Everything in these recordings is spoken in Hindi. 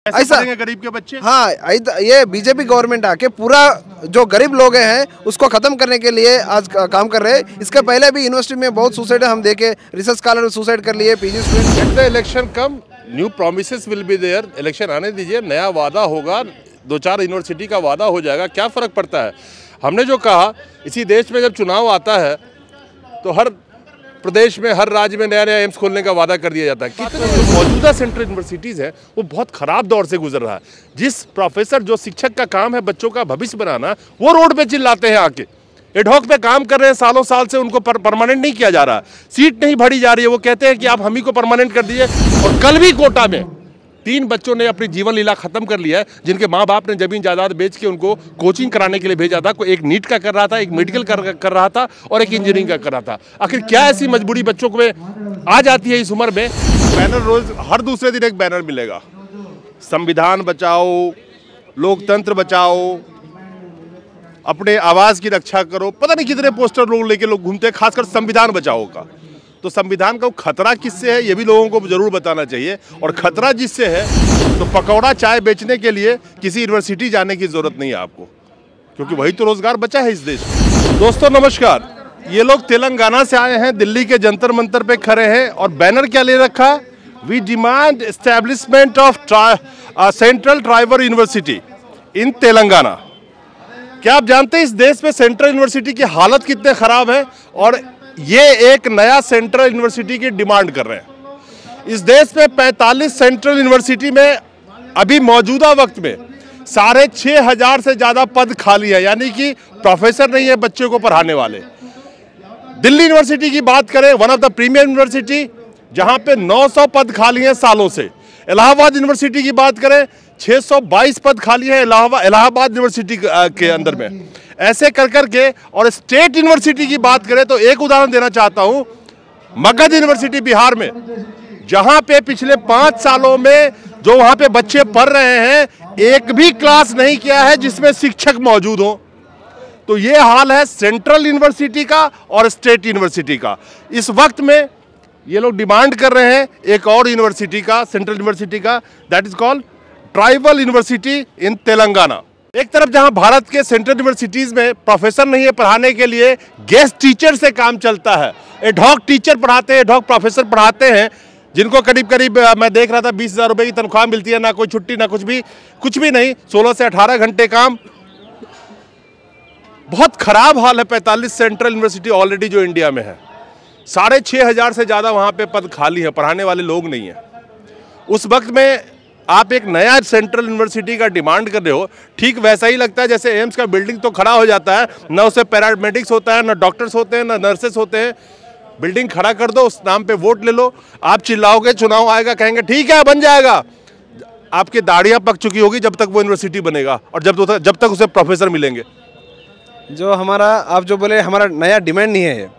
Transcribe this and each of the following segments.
ऐसा गरीब के बच्चे। हाँ, ये बीजेपी गवर्नमेंट आके पूरा जो गरीब लोग हैं उसको खत्म करने के लिए आज काम कर रहे हैं। इसके पहले भी यूनिवर्सिटी में बहुत सुसाइड हम देखे, रिसर्च स्कॉलर सुसाइड कर लिए, PG student. Let the election come, new promises will be there. Election आने दीजिए, नया वादा होगा, 2-4 यूनिवर्सिटी का वादा हो जाएगा, क्या फ़र्क पड़ता है। हमने जो कहा, इसी देश में जब चुनाव आता है तो हर प्रदेश में, हर राज्य में नया नया एम्स खोलने का वादा कर दिया जाता है। कितने जो मौजूदा सेंट्रल यूनिवर्सिटीज़ हैं वो बहुत ख़राब दौर से गुजर रहा है। जिस प्रोफेसर, जो शिक्षक का काम है बच्चों का भविष्य बनाना, वो रोड पे चिल्लाते हैं आके। एडहॉक पे काम कर रहे हैं सालों साल से, उनको परमानेंट नहीं किया जा रहा, सीट नहीं भरी जा रही है। वो कहते हैं कि आप हम ही को परमानेंट कर दीजिए। और कल भी कोटा में 3 बच्चों ने अपनी जीवन लीला खत्म कर लिया है, जिनके माँ बाप ने जमीन जायदाद बेच के उनको कोचिंग कराने के लिए भेजा था। कोई एक नीट का कर रहा था, एक मेडिकल कर रहा था और एक इंजीनियरिंग का कर रहा था। आखिर क्या ऐसी मजबूरी बच्चों को आ जाती है इस उम्र में। बैनर रोज हर दूसरे दिन एक बैनर मिलेगा, संविधान बचाओ, लोकतंत्र बचाओ, अपने आवाज़ की रक्षा करो। पता नहीं कितने पोस्टर लेके लोग घूमते हैं, खासकर संविधान बचाओ का। तो संविधान का खतरा किससे है ये भी लोगों को जरूर बताना चाहिए। और खतरा जिससे है तो पकौड़ा चाय बेचने के लिए किसी यूनिवर्सिटी जाने की जरूरत नहीं है आपको, क्योंकि वही तो रोजगार बचा है इस देश में। दोस्तों नमस्कार, ये लोग तेलंगाना से आए हैं, दिल्ली के जंतर मंतर पे खड़े हैं और बैनर क्या ले रखा है, we demand establishment of central tribal university in Telangana. क्या आप जानते हैं इस देश में सेंट्रल यूनिवर्सिटी की हालत कितने खराब है और ये एक नया सेंट्रल यूनिवर्सिटी की डिमांड कर रहे हैं। इस देश में 45 सेंट्रल यूनिवर्सिटी में अभी मौजूदा वक्त में 6,500 से ज़्यादा पद खाली है, यानी कि प्रोफेसर नहीं है बच्चों को पढ़ाने वाले। दिल्ली यूनिवर्सिटी की बात करें, one of the premier university, जहां पे 900 पद खाली हैं सालों से। इलाहाबाद यूनिवर्सिटी की बात करें, 622 पद खाली है इलाहाबाद यूनिवर्सिटी के अंदर में। ऐसे कर के और स्टेट यूनिवर्सिटी की बात करें तो एक उदाहरण देना चाहता हूं, मगध यूनिवर्सिटी बिहार में, जहां पे पिछले 5 सालों में जो वहां पे बच्चे पढ़ रहे हैं, एक भी क्लास नहीं किया है जिसमें शिक्षक मौजूद हो। तो ये हाल है सेंट्रल यूनिवर्सिटी का और स्टेट यूनिवर्सिटी का। इस वक्त में ये लोग डिमांड कर रहे हैं एक और यूनिवर्सिटी का, सेंट्रल यूनिवर्सिटी का, that is called tribal university in Telangana. एक तरफ जहां भारत के सेंट्रल यूनिवर्सिटीज में प्रोफेसर नहीं है पढ़ाने के लिए, गेस्ट टीचर से काम चलता है। एडहॉक टीचर पढ़ाते हैं, एडहॉक प्रोफेसर पढ़ाते हैं, जिनको करीब करीब मैं देख रहा था 20,000 रुपये की तनख्वाह मिलती है, ना कोई छुट्टी ना कुछ भी नहीं, 16 से 18 घंटे काम। बहुत खराब हाल है 45 सेंट्रल यूनिवर्सिटी ऑलरेडी जो इंडिया में है। 6,500 से ज़्यादा वहाँ पे पद खाली है, पढ़ाने वाले लोग नहीं हैं। उस वक्त में आप एक नया सेंट्रल यूनिवर्सिटी का डिमांड कर रहे हो, ठीक वैसा ही लगता है जैसे एम्स का बिल्डिंग तो खड़ा हो जाता है, ना उससे पैरामेडिक्स होता है, ना डॉक्टर्स होते हैं, ना नर्सेस होते हैं। बिल्डिंग खड़ा कर दो, उस नाम पे वोट ले लो, आप चिल्लाओगे, चुनाव आएगा, कहेंगे ठीक है बन जाएगा। आपकी दाढ़ियाँ पक चुकी होगी जब तक वो यूनिवर्सिटी बनेगा और जब तक उसे प्रोफेसर मिलेंगे। जो हमारा आप जो बोले हमारा नया डिमांड नहीं है,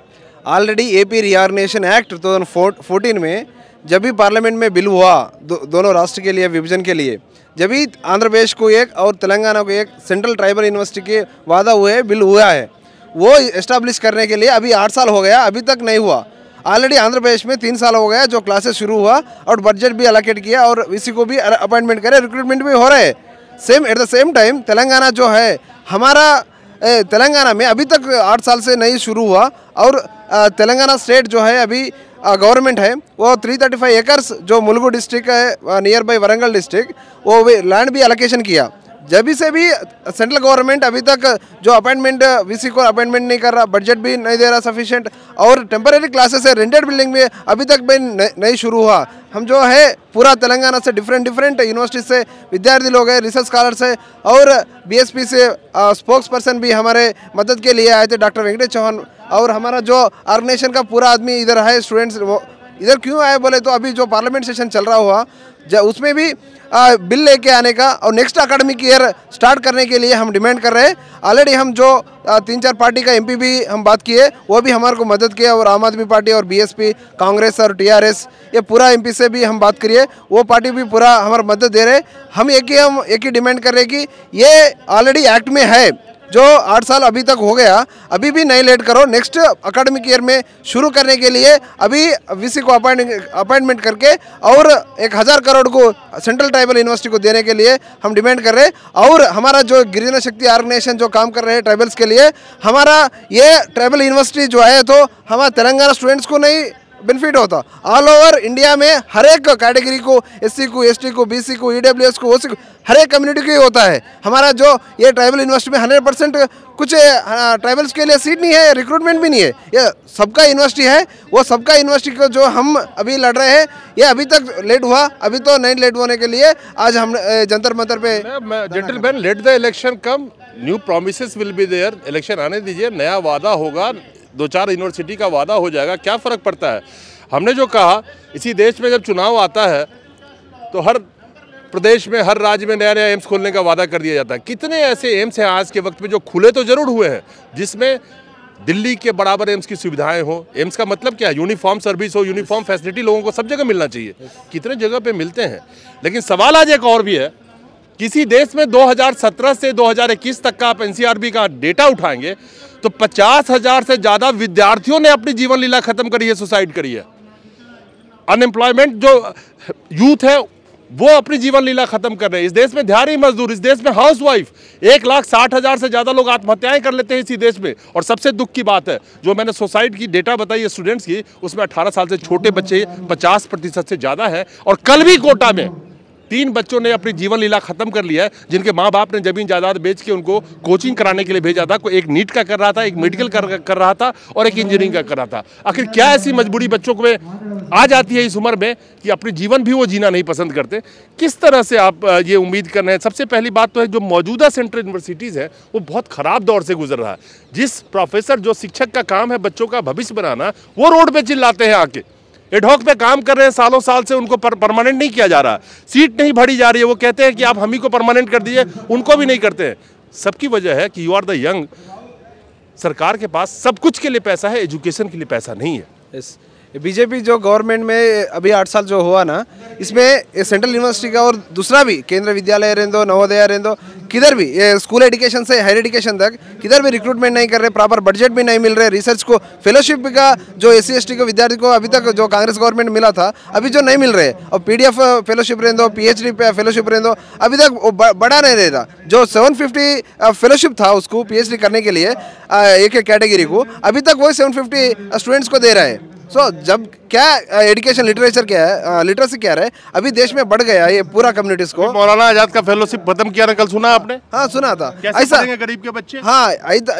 ऑलरेडी एपी रीऑर्गेनाइजेशन एक्ट 2014 में जब भी पार्लियामेंट में बिल हुआ दोनों राष्ट्र के लिए विभाजन के लिए, जब भी आंध्र प्रदेश को एक और तेलंगाना को एक सेंट्रल ट्राइबल यूनिवर्सिटी के वादा हुए, बिल हुआ है, वो इस्टेब्लिश करने के लिए अभी 8 साल हो गया, अभी तक नहीं हुआ। ऑलरेडी आंध्र प्रदेश में 3 साल हो गया जो क्लासेस शुरू हुआ और बजट भी अलोकेट किया और इसी को भी अपॉइंटमेंट करे, रिक्रूटमेंट भी हो रहे हैं। At the same time Telangana जो है हमारा, तेलंगाना में अभी तक 8 साल से नहीं शुरू हुआ और तेलंगाना स्टेट जो है अभी गवर्नमेंट है वो 335 एकर्स जो मुलुगु डिस्ट्रिक्ट है नियर बाई वरंगल डिस्ट्रिक्ट, वो लैंड भी अलोकेशन किया। जब से भी सेंट्रल गवर्नमेंट अभी तक जो अपॉइंटमेंट वीसी को अपॉइंटमेंट नहीं कर रहा, बजट भी नहीं दे रहा सफिशिएंट, और टेम्परेरी क्लासेस है रेंटेड बिल्डिंग में अभी तक भी नहीं शुरू हुआ। हम जो है पूरा तेलंगाना से डिफरेंट यूनिवर्सिटी से विद्यार्थी लोग हैं, रिसर्च स्कॉलर्स है और बीएसपी से स्पोक्स पर्सन भी हमारे मदद के लिए आए थे, डॉक्टर वेंकटेश चौहान। और हमारा जो ऑर्गेनाइजेशन का पूरा आदमी इधर है, स्टूडेंट्स इधर क्यों आए बोले तो अभी जो पार्लियामेंट सेशन चल रहा हुआ उसमें भी बिल लेके आने का और नेक्स्ट एकेडमिक ईयर स्टार्ट करने के लिए हम डिमांड कर रहे हैं। ऑलरेडी हम जो 3-4 पार्टी का एमपी भी हम बात किए, वो भी हमारे को मदद किया, और आम आदमी पार्टी और बीएसपी, कांग्रेस और टीआरएस, ये पूरा एमपी से भी हम बात करिए, वो पार्टी भी पूरा हमारा मदद दे रहे। हम एक ही डिमांड कर रहे कि ये ऑलरेडी एक्ट में है, जो 8 साल अभी तक हो गया, अभी भी नहीं लेट करो। नेक्स्ट एकेडमिक ईयर में शुरू करने के लिए अभी वीसी को अपॉइंटमेंट करके और 1000 करोड़ को सेंट्रल ट्राइबल यूनिवर्सिटी को देने के लिए हम डिमांड कर रहे हैं। और हमारा जो गिरिजन शक्ति ऑर्गेनाइजेशन जो काम कर रहे हैं ट्राइबल्स के लिए, हमारा ये ट्राइबल यूनिवर्सिटी जो है तो हमारा तेलंगाना स्टूडेंट्स को नहीं बेनिफिट होता, ऑल ओवर इंडिया में हर एक कैटेगरी को, एससी को, एसटी को, बीसी को, ईडब्ल्यूएस को, ओसी को, हर एक कम्युनिटी को ही होता है। हमारा जो ये ट्राइबल यूनिवर्सिटी में 100% कुछ ट्राइबल्स के लिए सीट नहीं है, रिक्रूटमेंट भी नहीं है। ये सबका यूनिवर्सिटी है, वो सबका यूनिवर्सिटी को जो हम अभी लड़ रहे हैं, ये अभी तक लेट हुआ, अभी तो नहीं लेट होने के लिए आज हम जंतर मंतर पे। Gentleman, let the election come, new promises will be there. Election आने दीजिए, नया वादा होगा, 2-4 यूनिवर्सिटी का वादा हो जाएगा, क्या फ़र्क पड़ता है। हमने जो कहा, इसी देश में जब चुनाव आता है तो हर प्रदेश में, हर राज्य में नया नया एम्स खोलने का वादा कर दिया जाता है। कितने ऐसे एम्स हैं आज के वक्त में जो खुले तो जरूर हुए हैं, जिसमें दिल्ली के बराबर एम्स की सुविधाएं हो। एम्स का मतलब क्या है? यूनिफॉर्म सर्विस हो, यूनिफॉर्म फैसिलिटी लोगों को सब जगह मिलना चाहिए। कितने जगह पे मिलते हैं। लेकिन सवाल आज एक और भी है, किसी देश में 2017 से 2021 तक का आप एनसीआरबी का डेटा उठाएंगे तो 50,000 से ज़्यादा विद्यार्थियों ने अपनी जीवन लीला खत्म करी है, सुसाइड करी है। अनएम्प्लॉयमेंट जो यूथ है वो अपनी जीवन लीला खत्म कर रहे हैं। इस देश में दिहाड़ी मजदूर, इस देश में हाउसवाइफ, 1,60,000 से ज़्यादा लोग आत्महत्याएं कर लेते हैं इसी देश में। और सबसे दुख की बात है, जो मैंने सोसाइटी की डेटा बताई है स्टूडेंट्स की, उसमें 18 साल से छोटे बच्चे 50% से ज़्यादा है। और कल भी कोटा में 3 बच्चों ने अपनी जीवन लीला खत्म कर लिया है, जिनके माँ बाप ने जमीन जायदाद बेच के उनको कोचिंग कराने के लिए भेजा था। कोई एक नीट का कर रहा था, एक मेडिकल कर रहा था और एक इंजीनियरिंग का कर रहा था। आखिर क्या ऐसी मजबूरी बच्चों को आ जाती है इस उम्र में कि अपनी जीवन भी वो जीना नहीं पसंद करते? किस तरह से आप ये उम्मीद कर रहे हैं? सबसे पहली बात तो है, जो मौजूदा सेंट्रल यूनिवर्सिटीज़ है वो बहुत ख़राब दौर से गुजर रहा है। जिस प्रोफेसर, जो शिक्षक का काम है बच्चों का भविष्य बनाना, वो रोड पे चिल्लाते हैं आके। एडहॉक पे काम कर रहे हैं सालों साल से, उनको परमानेंट नहीं किया जा रहा, सीट नहीं भरी जा रही है। वो कहते हैं कि आप हम ही को परमानेंट कर दीजिए, उनको भी नहीं करते हैं। सबकी वजह है कि यू आर द यंग। सरकार के पास सब कुछ के लिए पैसा है, एजुकेशन के लिए पैसा नहीं है। बीजेपी जो गवर्नमेंट में अभी 8 साल जो हुआ ना, इसमें सेंट्रल यूनिवर्सिटी का और दूसरा भी केंद्रीय विद्यालय रेंदो, नवोदय रेंदो, किधर भी ये स्कूल एजुकेशन से हायर एजुकेशन तक किधर भी रिक्रूटमेंट नहीं कर रहे, प्रॉपर बजट भी नहीं मिल रहे। रिसर्च को, फेलोशिप का जो SC ST को विद्यार्थी को अभी तक जो कांग्रेस गवर्नमेंट मिला था, अभी जो नहीं मिल रहे। और PDF फेलोशिप रेंदो, PhD फेलोशिप रेंदो, अभी तक बढ़ा नहीं रहता। जो 750 फेलोशिप था उसको PhD करने के लिए एक एक कैटेगरी को, अभी तक वही 750 स्टूडेंट्स को दे रहा है। जब क्या एजुकेशन लिटरेचर क्या है, लिटरेसी क्या है, अभी देश में बढ़ गया ये पूरा कम्युनिटीज को। मौलाना आजाद का फेलोशिप खत्म किया ना, कल सुना आपने? हाँ सुना था। ऐसा गरीब के बच्चे, हाँ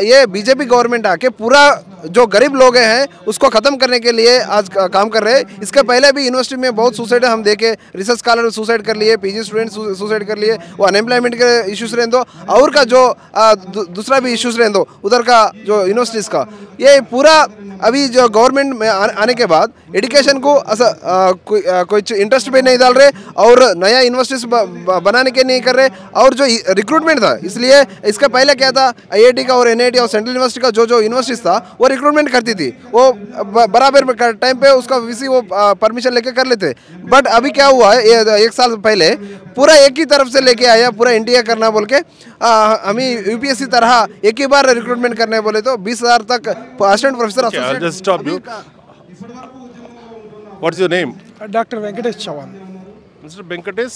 ये बीजेपी गवर्नमेंट आके पूरा जो गरीब लोग हैं उसको खत्म करने के लिए आज काम कर रहे हैं। इसके पहले भी यूनिवर्सिटी में बहुत सुसाइड हम देखे, रिसर्च स्कॉलर सुसाइड कर लिए, PG स्टूडेंट सुसाइड कर लिए। वो अनएम्प्लॉयमेंट के इश्यूज रहें दो, और का जो दूसरा भी इश्यूज रहें दो उधर का जो यूनिवर्सिटीज़ का, ये पूरा अभी जो गवर्नमेंट में आने के बाद एजुकेशन को कोई इंटरेस्ट भी नहीं डाल रहे और नया यूनिवर्सिटीज बनाने के नहीं कर रहे। और जो रिक्रूटमेंट था, इसलिए इसका पहले क्या था, IIT का और NIT और सेंट्रल यूनिवर्सिटी का जो यूनिवर्सिटीज था वो रिक्रूटमेंट करती थी, वो बराबर टाइम पे उसका VC वो परमिशन लेके कर लेते। बट अभी क्या हुआ है, 1 साल पहले पूरा एक ही तरफ से लेके आया, पूरा NTA करना बोल के हमें UPSC तरह एक ही बार रिक्रूटमेंट करने बोले तो 20,000 तक assistant professor. Just stop you. What's your name? Dr. Venkatesh Chavan. Mr. Venkatesh,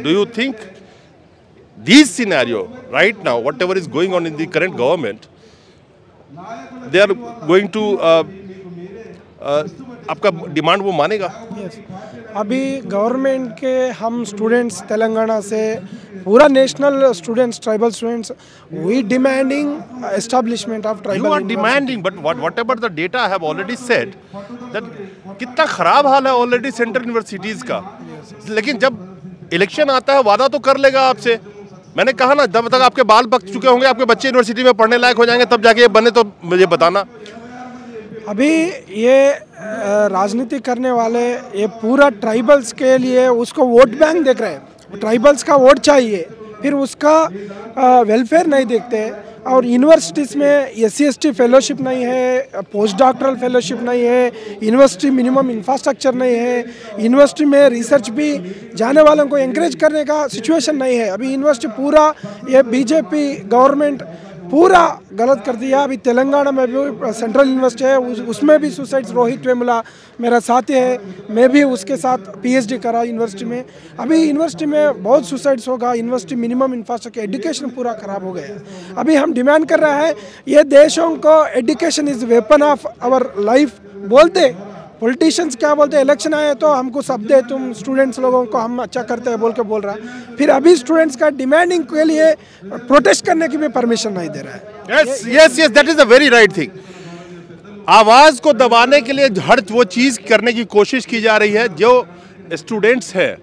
do you think these scenario right now, whatever is going on in the current government, they are going to आपका डिमांड वो मानेगा? Yes. अभी गवर्नमेंट के हम स्टूडेंट्स तेलंगाना से पूरा national students, tribal students, we demanding establishment of tribal. You are demanding, but whatever the data I have already said, that कितना खराब हाल है ऑलरेडी सेंट्रल यूनिवर्सिटीज़ का। लेकिन जब इलेक्शन आता है वादा तो कर लेगा आपसे। मैंने कहा ना, जब तक आपके बाल पक चुके होंगे, आपके बच्चे यूनिवर्सिटी में पढ़ने लायक हो जाएंगे, तब जाके ये बने, तो मुझे बताना। अभी ये राजनीति करने वाले ये पूरा ट्राइबल्स के लिए उसको वोट बैंक देख रहे हैं। ट्राइबल्स का वोट चाहिए, फिर उसका वेलफेयर नहीं देखते। और यूनिवर्सिटीज़ में SC ST फेलोशिप नहीं है, पोस्ट डॉक्टरल फेलोशिप नहीं है, यूनिवर्सिटी मिनिमम इंफ्रास्ट्रक्चर नहीं है, यूनिवर्सिटी में रिसर्च भी जाने वालों को एंकरेज करने का सिचुएशन नहीं है। अभी यूनिवर्सिटी पूरा ये बीजेपी गवर्नमेंट पूरा गलत कर दिया। अभी तेलंगाना में भी सेंट्रल यूनिवर्सिटी है, उसमें भी सुसाइड्स, रोहित वेमुला मेरा साथी है, मैं भी उसके साथ पीएचडी करा यूनिवर्सिटी में। अभी यूनिवर्सिटी में बहुत सुसाइड्स होगा, यूनिवर्सिटी मिनिमम इंफ्रास्ट्रक्चर एजुकेशन पूरा खराब हो गया है। अभी हम डिमांड कर रहे हैं ये देशों को education is weapon of our life बोलते, पॉलिटिशियंस क्या बोलते हैं, इलेक्शन आए तो हमको सब दे, तुम स्टूडेंट्स लोगों को हम अच्छा करते हैं बोल के बोल रहा है। फिर अभी स्टूडेंट्स का डिमांडिंग के लिए प्रोटेस्ट करने की भी परमिशन नहीं दे रहा है। Yes yes yes, that is a very right thing. आवाज को दबाने के लिए हर वो चीज करने की कोशिश की जा रही है। जो स्टूडेंट्स है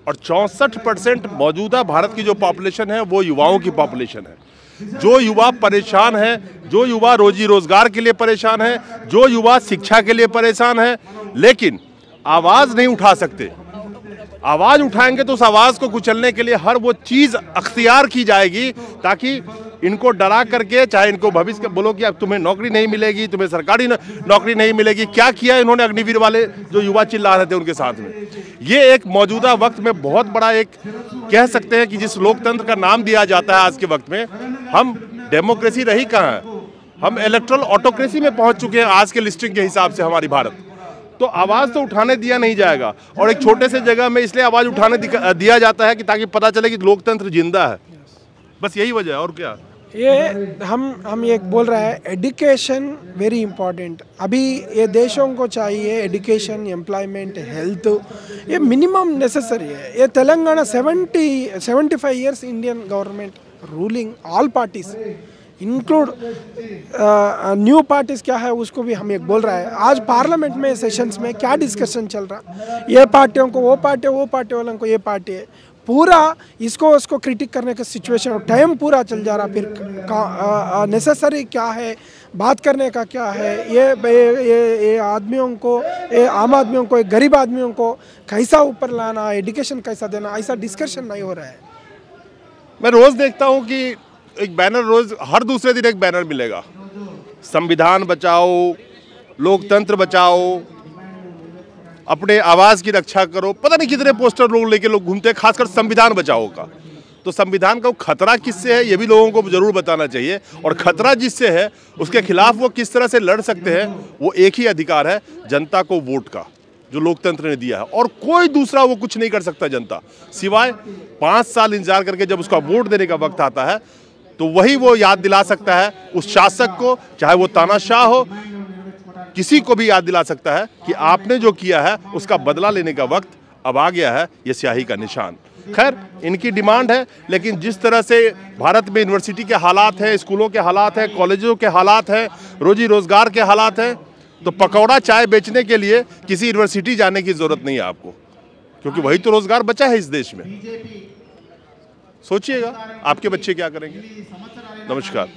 और 64% मौजूदा भारत की जो पॉपुलेशन है वो युवाओं की पॉपुलेशन है। जो युवा परेशान है, जो युवा रोजी रोजगार के लिए परेशान है, जो युवा शिक्षा के लिए परेशान है, लेकिन आवाज नहीं उठा सकते। आवाज उठाएंगे तो उस आवाज को कुचलने के लिए हर वो चीज अख्तियार की जाएगी ताकि इनको डरा करके, चाहे इनको भविष्य बोलो कि अब तुम्हें नौकरी नहीं मिलेगी, तुम्हें सरकारी नौकरी नहीं मिलेगी। क्या किया इन्होंने अग्निवीर वाले जो युवा चिल्ला रहे थे उनके साथ में? ये एक मौजूदा वक्त में बहुत बड़ा एक कह सकते हैं कि जिस लोकतंत्र का नाम दिया जाता है आज के वक्त में, हम डेमोक्रेसी रही कहाँ है, हम इलेक्ट्रल ऑटोक्रेसी में पहुंच चुके हैं आज के लिस्टिंग के हिसाब से हमारी भारत। तो आवाज़ तो उठाने दिया नहीं जाएगा, और एक छोटे से जगह में इसलिए आवाज़ उठाने दिया जाता है कि ताकि पता चले कि लोकतंत्र जिंदा है। बस यही वजह है, और क्या। ये हम एक बोल रहे हैं एजुकेशन वेरी इंपॉर्टेंट। अभी ये देशों को चाहिए एजुकेशन, एम्प्लॉयमेंट, हेल्थ, ये मिनिमम नेसेसरी है। ये Telangana 75 years Indian government ruling, all parties include new parties क्या है उसको भी हम एक बोल रहा है। आज पार्लियामेंट में सेशंस में क्या डिस्कशन चल रहा, ये पार्टियों को वो पार्टी, वो पार्टी वालों को ये पार्टी है, पूरा इसको उसको क्रिटिक करने का सिचुएशन, टाइम पूरा चल जा रहा। फिर नेसेसरी क्या है, बात करने का क्या है, ये आदमियों को, ये आम आदमियों को, गरीब आदमियों को कैसा ऊपर लाना, एजुकेशन कैसा देना, ऐसा डिस्कशन नहीं हो रहा है। मैं रोज देखता हूँ कि एक बैनर, रोज हर दूसरे दिन एक बैनर मिलेगा, संविधान बचाओ, लोकतंत्र बचाओ, अपने आवाज़ की रक्षा करो। पता नहीं कितने पोस्टर लेके लोग घूमते हैं, खासकर संविधान बचाओ का। तो संविधान का खतरा किससे है ये भी लोगों को जरूर बताना चाहिए, और खतरा जिससे है उसके खिलाफ वो किस तरह से लड़ सकते हैं। वो एक ही अधिकार है, जनता को वोट का, जो लोकतंत्र ने दिया है, और कोई दूसरा वो कुछ नहीं कर सकता जनता, सिवाय 5 साल इंतजार करके जब उसका वोट देने का वक्त आता है तो वही वो याद दिला सकता है उस शासक को, चाहे वो तानाशाह हो, किसी को भी याद दिला सकता है कि आपने जो किया है उसका बदला लेने का वक्त अब आ गया है। ये स्याही का निशान। खैर, इनकी डिमांड है, लेकिन जिस तरह से भारत में यूनिवर्सिटी के हालात हैं, स्कूलों के हालात हैं, कॉलेजों के हालात हैं, रोजी रोजगार के हालात हैं, तो पकौड़ा चाय बेचने के लिए किसी यूनिवर्सिटी जाने की जरूरत नहीं है आपको, क्योंकि वही तो रोजगार बचा है इस देश में। सोचिएगा आपके बच्चे क्या करेंगे। नमस्कार।